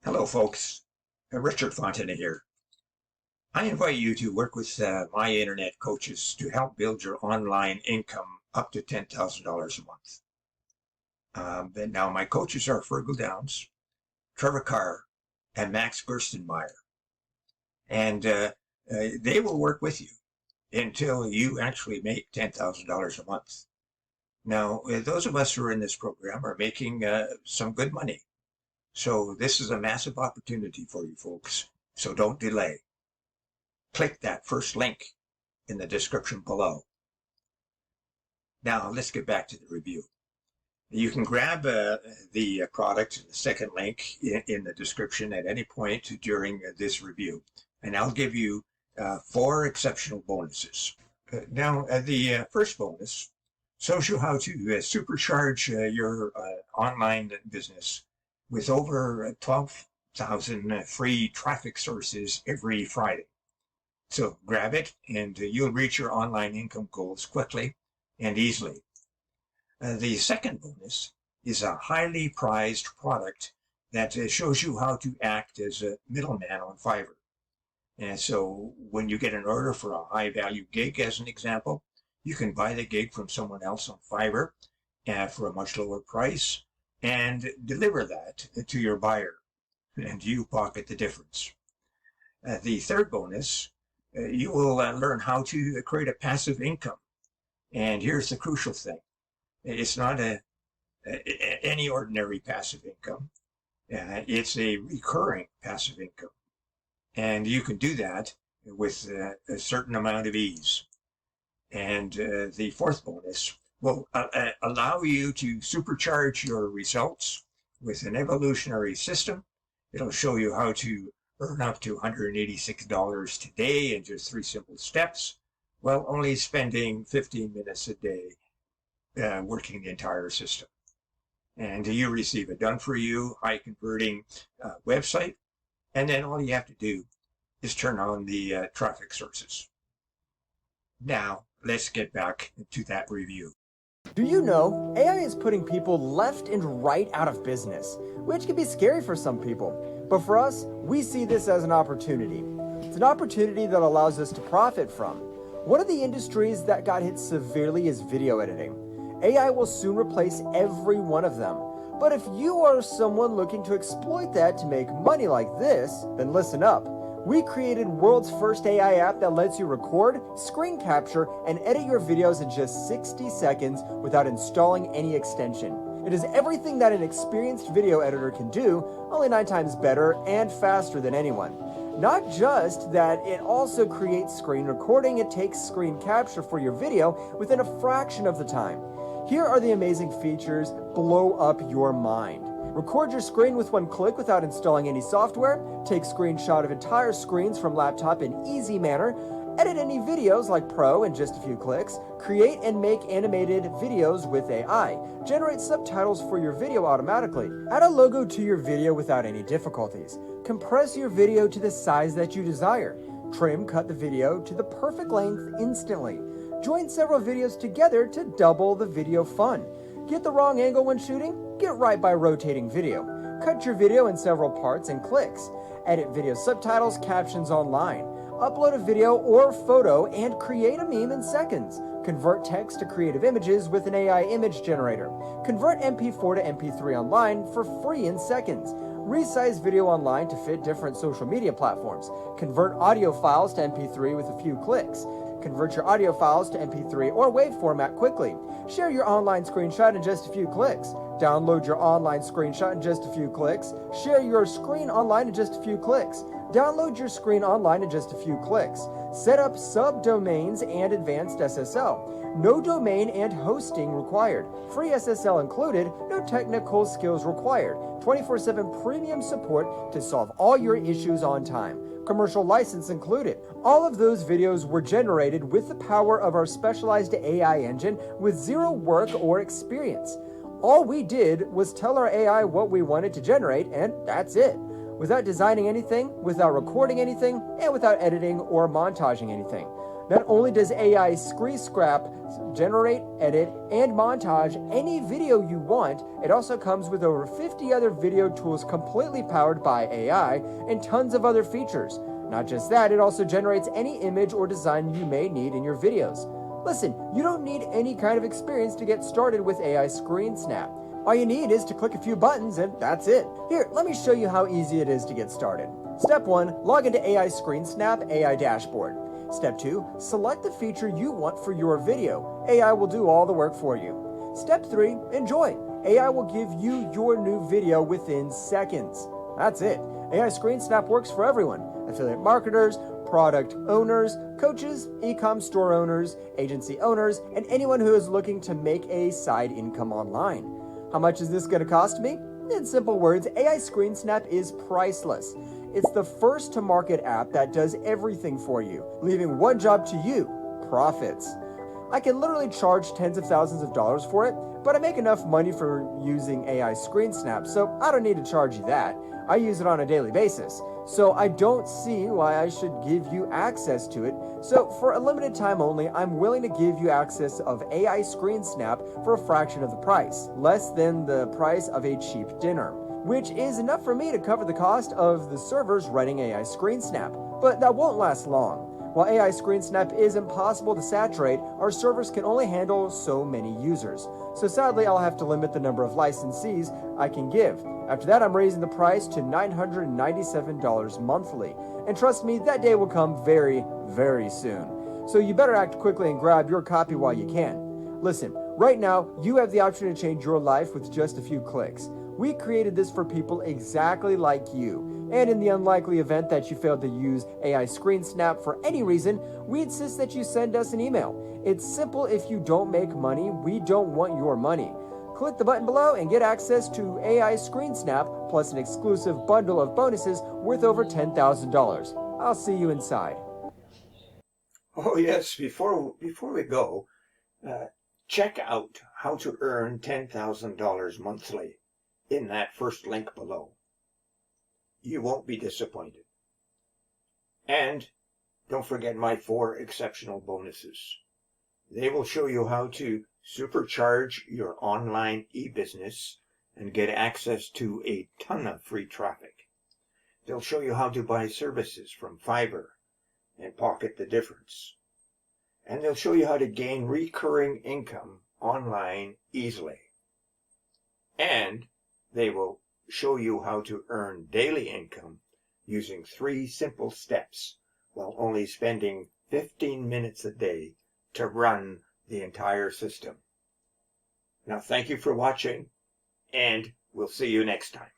Hello, folks. Richard Fontana here. I invite you to work with my internet coaches to help build your online income up to $10,000 a month. Now, my coaches are Fergal Downs, Trevor Carr, and Max Gerstenmeyer. And they will work with you until you actually make $10,000 a month. Now, those of us who are in this program are making some good money. So this is a massive opportunity for you folks. So don't delay. Click that first link in the description below. Now let's get back to the review. You can grab the product, the second link in the description at any point during this review. And I'll give you 4 exceptional bonuses. Now, the first bonus shows you how to supercharge your online business with over 12,000 free traffic sources every Friday. So grab it and you'll reach your online income goals quickly and easily. The second bonus is a highly prized product that shows you how to act as a middleman on Fiverr. And so when you get an order for a high value gig, as an example, you can buy the gig from someone else on Fiverr for a much lower price and deliver that to your buyer, and you pocket the difference. The third bonus, you will learn how to create a passive income. And here's the crucial thing. It's not any ordinary passive income. It's a recurring passive income. And you can do that with a certain amount of ease. And the fourth bonus will allow you to supercharge your results with an evolutionary system. It'll show you how to earn up to $186 today in just 3 simple steps, while only spending 15 minutes a day working the entire system. And you receive a done-for-you, high-converting website, and then all you have to do is turn on the traffic sources. Now, let's get back to that review. Do you know, AI is putting people left and right out of business, which can be scary for some people. But for us, we see this as an opportunity. It's an opportunity that allows us to profit from. One of the industries that got hit severely is video editing. AI will soon replace every one of them. But if you are someone looking to exploit that to make money like this, then listen up. We created world's first AI app that lets you record, screen capture, and edit your videos in just 60 seconds without installing any extension. It is everything that an experienced video editor can do, only 9 times better and faster than anyone. Not just that, it also creates screen recording. It takes screen capture for your video within a fraction of the time. Here are the amazing features blow up your mind. Record your screen with 1 click without installing any software. Take screenshot of entire screens from laptop in easy manner. Edit any videos like Pro in just a few clicks. Create and make animated videos with AI. Generate subtitles for your video automatically. Add a logo to your video without any difficulties. Compress your video to the size that you desire. Cut the video to the perfect length instantly. Join several videos together to double the video fun. Get the wrong angle when shooting? Get right by rotating video. Cut your video in several parts and clicks. Edit video subtitles, captions online. Upload a video or photo and create a meme in seconds. Convert text to creative images with an AI image generator. Convert MP4 to MP3 online for free in seconds. Resize video online to fit different social media platforms. Convert audio files to MP3 with a few clicks. Convert your audio files to MP3 or WAV format quickly. Share your online screenshot in just a few clicks. Download your online screenshot in just a few clicks. Share your screen online in just a few clicks. Download your screen online in just a few clicks. Set up subdomains and advanced SSL. No domain and hosting required. Free SSL included, no technical skills required. 24/7 premium support to solve all your issues on time. Commercial license included. All of those videos were generated with the power of our specialized AI engine with 0 work or experience. All we did was tell our AI what we wanted to generate, and that's it. Without designing anything, without recording anything, and without editing or montaging anything. Not only does AI ScreenSnap generate, edit, and montage any video you want, it also comes with over 50 other video tools completely powered by AI and tons of other features. Not just that, it also generates any image or design you may need in your videos. Listen, you don't need any kind of experience to get started with AI ScreenSnap. All you need is to click a few buttons and that's it. Here, let me show you how easy it is to get started. Step 1, log into AI ScreenSnap AI Dashboard. Step 2, select the feature you want for your video. AI will do all the work for you. Step 3, enjoy. AI will give you your new video within seconds. That's it. AI ScreenSnap works for everyone. Affiliate marketers, product owners, coaches, e-com store owners, agency owners, and anyone who is looking to make a side income online. How much is this going to cost me? In simple words, AI ScreenSnap is priceless. It's the first to market app that does everything for you, leaving one job to you: profits. I can literally charge tens of thousands of dollars for it, but I make enough money for using AI ScreenSnap, so I don't need to charge you that. I use it on a daily basis, so I don't see why I should give you access to it. So for a limited time only, I'm willing to give you access of AI ScreenSnap for a fraction of the price, less than the price of a cheap dinner, which is enough for me to cover the cost of the servers running AI ScreenSnap, but that won't last long. While AI ScreenSnap is impossible to saturate, our servers can only handle so many users. So sadly, I'll have to limit the number of licensees I can give. After that, I'm raising the price to $997 monthly. And trust me, that day will come very, very soon. So you better act quickly and grab your copy while you can. Listen, right now, you have the option to change your life with just a few clicks. We created this for people exactly like you. And in the unlikely event that you failed to use AI ScreenSnap for any reason, we insist that you send us an email. It's simple. If you don't make money, we don't want your money. Click the button below and get access to AI ScreenSnap plus an exclusive bundle of bonuses worth over $10,000. I'll see you inside. Oh yes, before we go, check out how to earn $10,000 monthly in that first link below. You won't be disappointed. And don't forget my 4 exceptional bonuses. They will show you how to supercharge your online e-business and get access to a ton of free traffic. They'll show you how to buy services from Fiverr and pocket the difference. And they'll show you how to gain recurring income online easily. And they will show you how to earn daily income using 3 simple steps while only spending 15 minutes a day to run the entire system. Now, thank you for watching, and we'll see you next time.